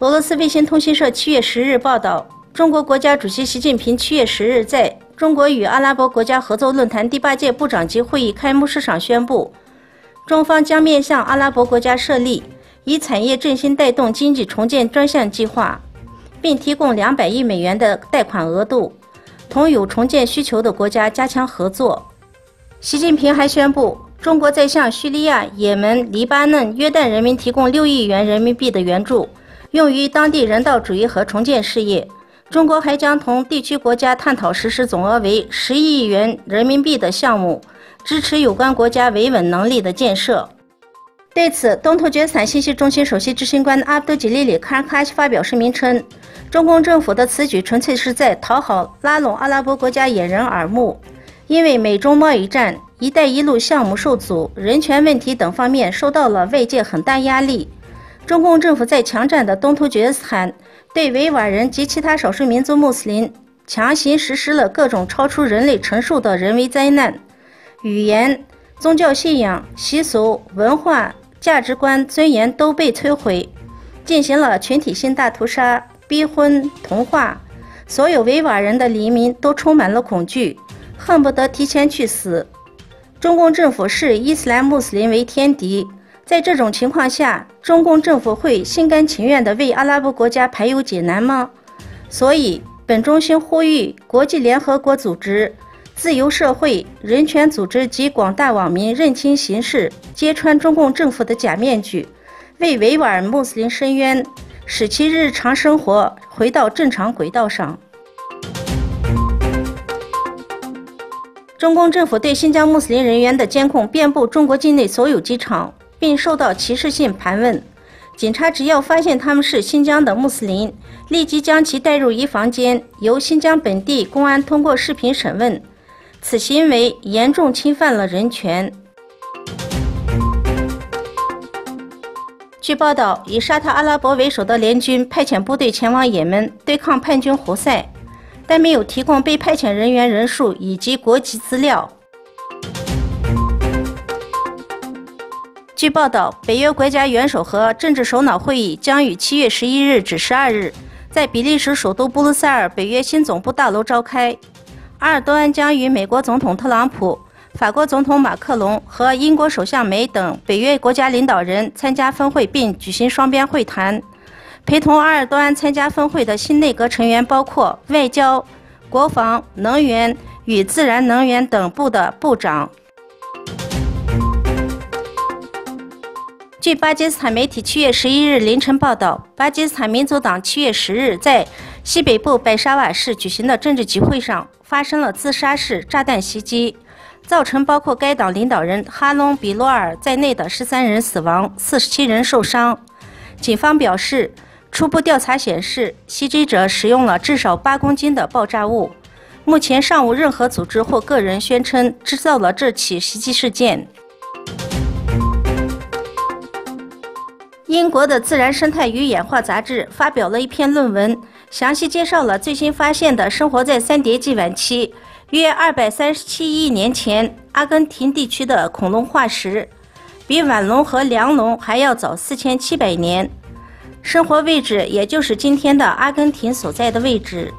俄罗斯卫星通讯社7月10日报道，中国国家主席习近平7月10日在中国与阿拉伯国家合作论坛第8届部长级会议开幕式上宣布，中方将面向阿拉伯国家设立以产业振兴带动经济重建专项计划，并提供200亿美元的贷款额度，同有重建需求的国家加强合作。习近平还宣布，中国在向叙利亚、也门、黎巴嫩、约旦人民提供6亿元人民币的援助，用于当地人道主义和重建事业。中国还将同地区国家探讨实施总额为10亿元人民币的项目，支持有关国家维稳能力的建设。对此，东突厥斯坦信息中心首席执行官阿卜杜吉利里·卡尔卡西发表声明称，中共政府的此举纯粹是在讨好拉拢阿拉伯国家掩人耳目，因为美中贸易战、一带一路项目受阻、人权问题等方面受到了外界很大压力。中共政府在强占的东突厥斯坦对维吾尔人及其他少数民族穆斯林强行实施了各种超出人类承受的人为灾难，语言、宗教信仰、习俗、文化、价值观、尊严都被摧毁，进行了群体性大屠杀、逼婚、同化，所有维吾尔人的黎民都充满了恐惧，恨不得提前去死。中共政府视伊斯兰穆斯林为天敌，在这种情况下，中共政府会心甘情愿地为阿拉伯国家排忧解难吗？所以，本中心呼吁国际联合国组织、自由社会、人权组织及广大网民认清形势，揭穿中共政府的假面具，为维吾尔穆斯林伸冤，使其日常生活回到正常轨道上。中共政府对新疆穆斯林人员的监控遍布中国境内所有机场，并受到歧视性盘问。警察只要发现他们是新疆的穆斯林，立即将其带入一房间，由新疆本地公安通过视频审问。此行为严重侵犯了人权。据报道，以沙特阿拉伯为首的联军派遣部队前往也门对抗叛军胡塞，但没有提供被派遣人员人数以及国籍资料。据报道，北约国家元首和政治首脑会议将于7月11日至12日在比利时首都布鲁塞尔北约新总部大楼召开。阿尔多安将与美国总统特朗普、法国总统马克龙和英国首相梅等北约国家领导人参加峰会并举行双边会谈。陪同阿尔多安参加峰会的新内阁成员包括外交、国防、能源与自然能源等部的部长。据巴基斯坦媒体7月11日凌晨报道，巴基斯坦民族党7月10日在西北部白沙瓦市举行的政治集会上发生了自杀式炸弹袭击，造成包括该党领导人哈隆·比罗尔在内的13人死亡，47人受伤。警方表示，初步调查显示，袭击者使用了至少8公斤的爆炸物。目前尚无任何组织或个人宣称制造了这起袭击事件。英国的《自然生态与演化》杂志发表了一篇论文，详细介绍了最新发现的生活在三叠纪晚期约237亿年前阿根廷地区的恐龙化石，比腕龙和梁龙还要早4700年，生活位置也就是今天的阿根廷所在的位置。